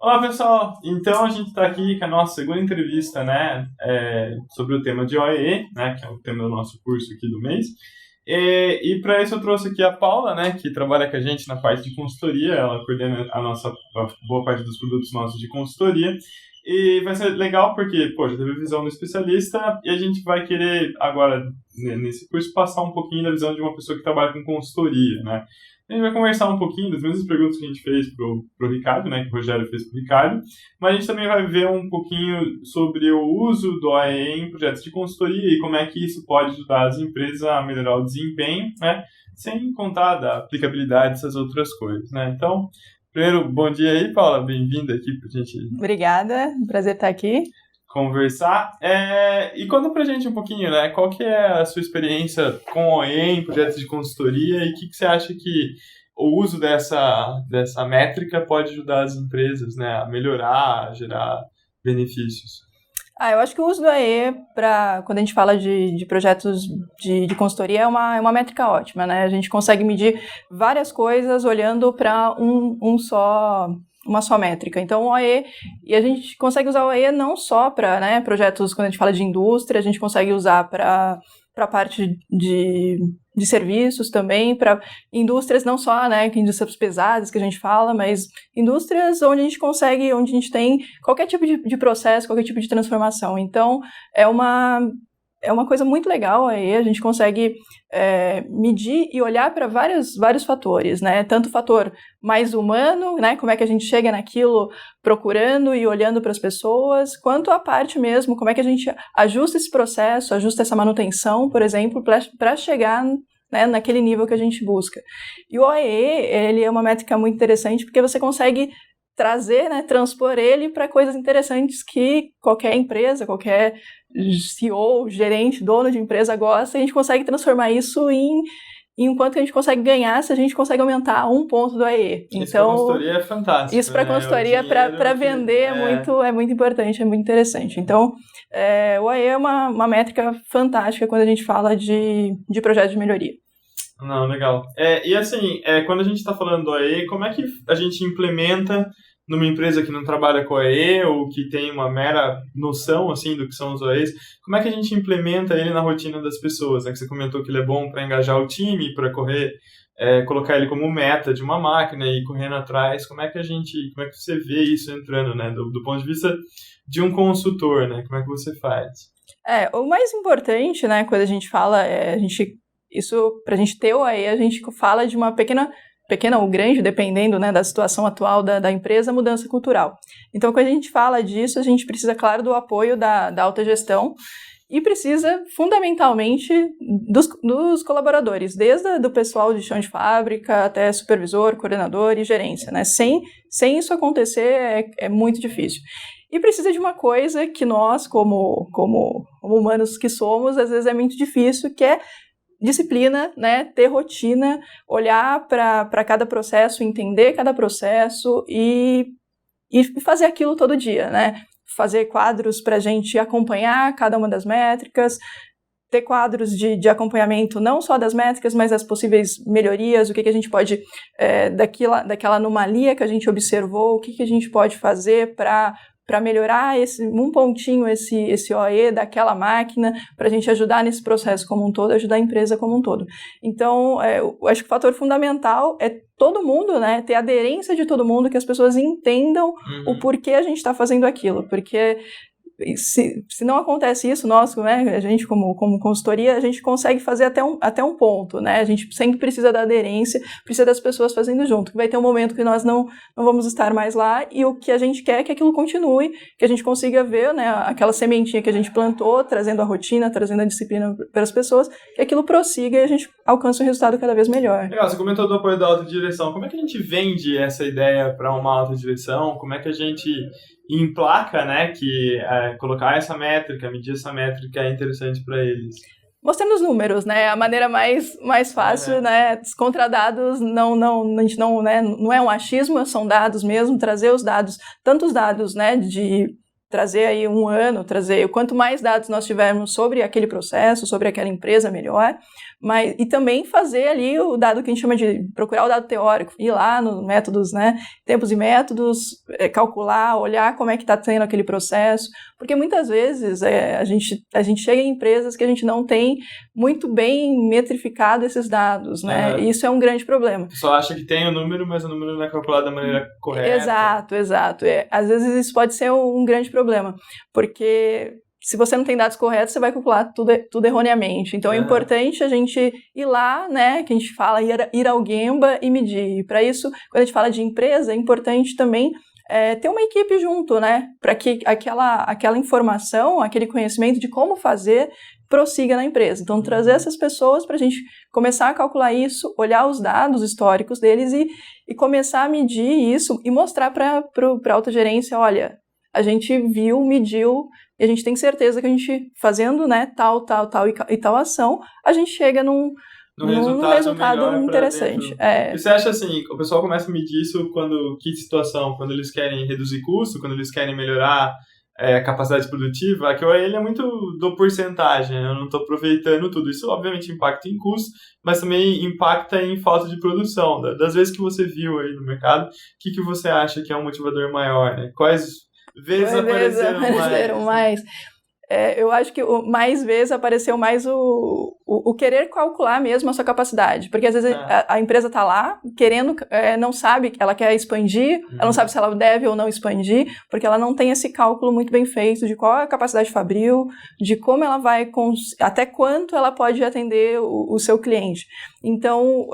Olá, pessoal! Então, a gente está aqui com a nossa segunda entrevista, né, sobre o tema de OEE, né, que é o tema do nosso curso aqui do mês. E para isso eu trouxe aqui a Paula, né, que trabalha com a gente na parte de consultoria, ela coordena a boa parte dos produtos nossos de consultoria. E vai ser legal porque, pô, já teve a visão do especialista e a gente vai querer agora, nesse curso, passar um pouquinho da visão de uma pessoa que trabalha com consultoria, né. A gente vai conversar um pouquinho das mesmas perguntas que a gente fez pro Ricardo, né, que o Rogério fez pro Ricardo, mas a gente também vai ver um pouquinho sobre o uso do OEE em projetos de consultoria e como é que isso pode ajudar as empresas a melhorar o desempenho, né, sem contar da aplicabilidade dessas outras coisas, né. Então, primeiro, bom dia aí, Paula, bem-vinda aqui pra gente... Obrigada, prazer estar aqui. Conversar. E conta pra gente um pouquinho, né? Qual que é a sua experiência com OE em projetos de consultoria e o que você acha que o uso dessa métrica pode ajudar as empresas, né, a melhorar, a gerar benefícios? Eu acho que o uso do AE, quando a gente fala de projetos de consultoria, é uma métrica ótima, né? A gente consegue medir várias coisas olhando para uma só métrica. Então, o OE, e a gente consegue usar o OE não só para, né, projetos, quando a gente fala de indústria, a gente consegue usar para a parte de serviços também, para indústrias não só, né, indústrias pesadas que a gente fala, mas indústrias onde a gente tem qualquer tipo de processo, qualquer tipo de transformação. Então, é uma coisa muito legal aí, a gente consegue medir e olhar para vários fatores, né? Tanto o fator mais humano, né? Como é que a gente chega naquilo procurando e olhando para as pessoas, quanto a parte mesmo, como é que a gente ajusta esse processo, ajusta essa manutenção, por exemplo, para chegar, né, naquele nível que a gente busca. E o OEE, ele é uma métrica muito interessante porque você consegue trazer, né, transpor ele para coisas interessantes que qualquer empresa, qualquer CEO, gerente, dono de empresa gosta, e a gente consegue transformar isso em um quanto que a gente consegue ganhar se a gente consegue aumentar um ponto do AE. Isso para consultoria é fantástico. Isso para consultoria, para vender é muito importante, é muito interessante. Então, o AE é uma métrica fantástica quando a gente fala de projeto de melhoria. Não, legal. E assim, quando a gente está falando do OE, como é que a gente implementa numa empresa que não trabalha com OE ou que tem uma mera noção assim do que são os OEs, como é que a gente implementa ele na rotina das pessoas? Né? Que você comentou que ele é bom para engajar o time, para colocar ele como meta de uma máquina e ir correndo atrás. Como é que você vê isso entrando, né? Do ponto de vista de um consultor, né? Como é que você faz? O mais importante, né, quando a gente fala, isso, para a gente ter o OE, a gente fala de uma pequena ou grande, dependendo, né, da situação atual da empresa, mudança cultural. Então, quando a gente fala disso, a gente precisa, claro, do apoio da alta gestão e precisa, fundamentalmente, dos colaboradores, desde do pessoal de chão de fábrica até supervisor, coordenador e gerência. Né? Sem isso acontecer, é muito difícil. E precisa de uma coisa que nós, como humanos que somos, às vezes é muito difícil, que é disciplina, né, ter rotina, olhar para cada processo, entender cada processo e fazer aquilo todo dia, né? Fazer quadros para a gente acompanhar cada uma das métricas, ter quadros de acompanhamento não só das métricas, mas das possíveis melhorias, o que a gente pode, daquela anomalia que a gente observou, o que a gente pode fazer para melhorar um pontinho esse OE daquela máquina, para a gente ajudar nesse processo como um todo, ajudar a empresa como um todo. Então, eu acho que o fator fundamental é todo mundo, né, ter aderência de todo mundo, que as pessoas entendam o porquê a gente está fazendo aquilo, porque se não acontece isso, nós, né, a gente como consultoria, a gente consegue fazer até um ponto, né, a gente sempre precisa da aderência, precisa das pessoas fazendo junto, vai ter um momento que nós não vamos estar mais lá e o que a gente quer é que aquilo continue, que a gente consiga ver, né, aquela sementinha que a gente plantou, trazendo a rotina, trazendo a disciplina para as pessoas, que aquilo prossiga e a gente alcance um resultado cada vez melhor. Legal, você comentou do apoio da alta direção, como é que a gente vende essa ideia para uma alta direção, como é que a gente emplaca, né, que colocar essa métrica, medir essa métrica é interessante para eles? Mostrando os números, né, a maneira mais fácil, né, contra dados, a gente não é um achismo, são dados mesmo, trazer os dados, tanto os dados, né, de trazer aí um ano, trazer quanto mais dados nós tivermos sobre aquele processo, sobre aquela empresa, melhor, mas, e também fazer ali o dado que a gente chama de procurar o dado teórico, ir lá nos métodos, né, tempos e métodos, calcular, olhar como é que está tendo aquele processo, porque muitas vezes a gente chega em empresas que a gente não tem muito bem metrificado esses dados, né, e isso é um grande problema. Só acha que tem o número, mas o número não é calculado da maneira correta. Exato. Às vezes isso pode ser um grande problema, porque se você não tem dados corretos, você vai calcular tudo erroneamente. Então é importante a gente ir lá, né, que a gente fala ir ao Gemba e medir. E para isso, quando a gente fala de empresa, é importante também ter uma equipe junto, né, para que aquela informação, aquele conhecimento de como fazer, prossiga na empresa. Então, trazer essas pessoas para a gente começar a calcular isso, olhar os dados históricos deles e começar a medir isso e mostrar para a alta gerência, olha, a gente viu, mediu, e a gente tem certeza que a gente fazendo, né, tal e tal ação, a gente chega num resultado interessante. E você acha assim, o pessoal começa a medir isso que situação? Quando eles querem reduzir custo, quando eles querem melhorar a capacidade produtiva, que ele é muito do porcentagem, eu não estou aproveitando tudo. Isso obviamente impacta em custo, mas também impacta em falta de produção. Das vezes que você viu aí no mercado, o que você acha que é um motivador maior, né? Quais vezes apareceram mais? Eu acho que mais vezes apareceu mais o querer calcular mesmo a sua capacidade, porque às vezes a empresa está lá querendo, não sabe, ela quer expandir, ela não sabe se ela deve ou não expandir, porque ela não tem esse cálculo muito bem feito de qual é a capacidade fabril, de como ela vai, até quanto ela pode atender o seu cliente. Então,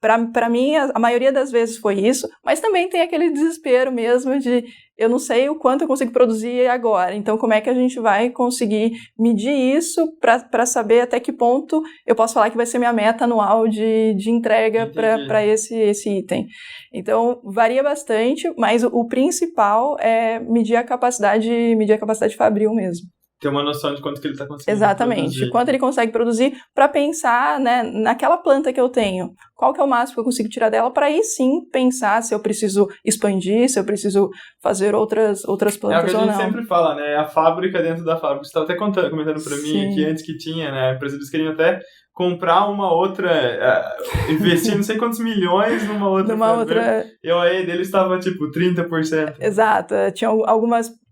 para mim, a maioria das vezes foi isso, mas também tem aquele desespero mesmo de eu não sei o quanto eu consigo produzir agora, então como é que a gente vai conseguir medir isso para saber até que ponto eu posso falar que vai ser minha meta anual de entrega para esse item. Então, varia bastante, mas o principal é medir a capacidade fabril mesmo. Ter uma noção de quanto que ele está conseguindo Exatamente, produzir. Quanto ele consegue produzir para pensar, né, naquela planta que eu tenho, qual que é o máximo que eu consigo tirar dela, para aí sim pensar se eu preciso expandir, se eu preciso fazer outras plantas ou não. É o que a gente sempre fala, né, a fábrica dentro da fábrica. Você estava até comentando para mim aqui antes que tinha, né, a empresa eles queriam até comprar uma outra, investir não sei quantos milhões numa outra. E o AE dele estava tipo 30%. Exato,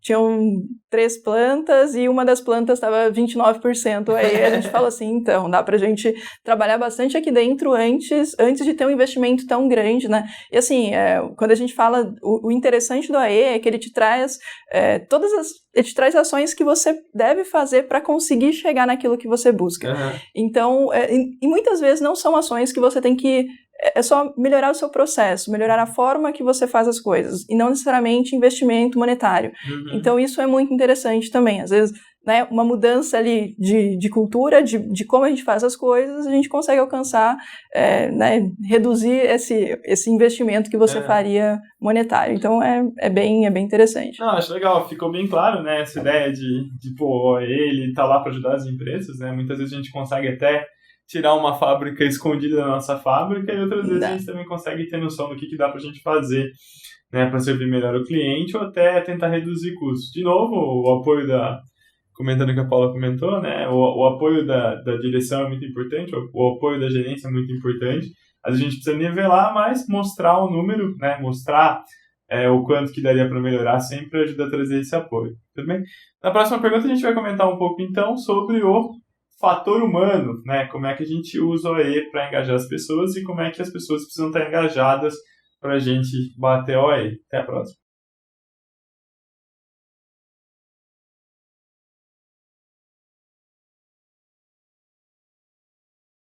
tinham 3 plantas e uma das plantas estava 29%. Aí a gente fala assim, então, dá pra gente trabalhar bastante aqui dentro antes de ter um investimento tão grande, né? E assim, quando a gente fala, o interessante do AE é que ele te traz ele te traz ações que você deve fazer para conseguir chegar naquilo que você busca. Então, e muitas vezes não são ações que você tem que é só melhorar o seu processo, melhorar a forma que você faz as coisas, e não necessariamente investimento monetário. Então, isso é muito interessante também. Às vezes, né, uma mudança ali de cultura, de como a gente faz as coisas, a gente consegue alcançar, né, reduzir esse investimento que você faria monetário. Então, é bem interessante. Não, acho legal. Ficou bem claro, né, essa ideia de ele tá lá para ajudar as empresas, né? Muitas vezes a gente consegue até tirar uma fábrica escondida da nossa fábrica e outras vezes a gente também consegue ter noção do que dá pra gente fazer, né, para servir melhor o cliente ou até tentar reduzir custos. De novo, o apoio comentando o que a Paula comentou, né, o apoio da direção é muito importante, o apoio da gerência é muito importante. Às vezes a gente precisa nivelar, mas mostrar o número, né, mostrar o quanto que daria para melhorar sempre ajuda a trazer esse apoio. Tudo bem? Na próxima pergunta a gente vai comentar um pouco então sobre o fator humano, né? Como é que a gente usa o AE para engajar as pessoas e como é que as pessoas precisam estar engajadas para a gente bater o AE. Até a próxima.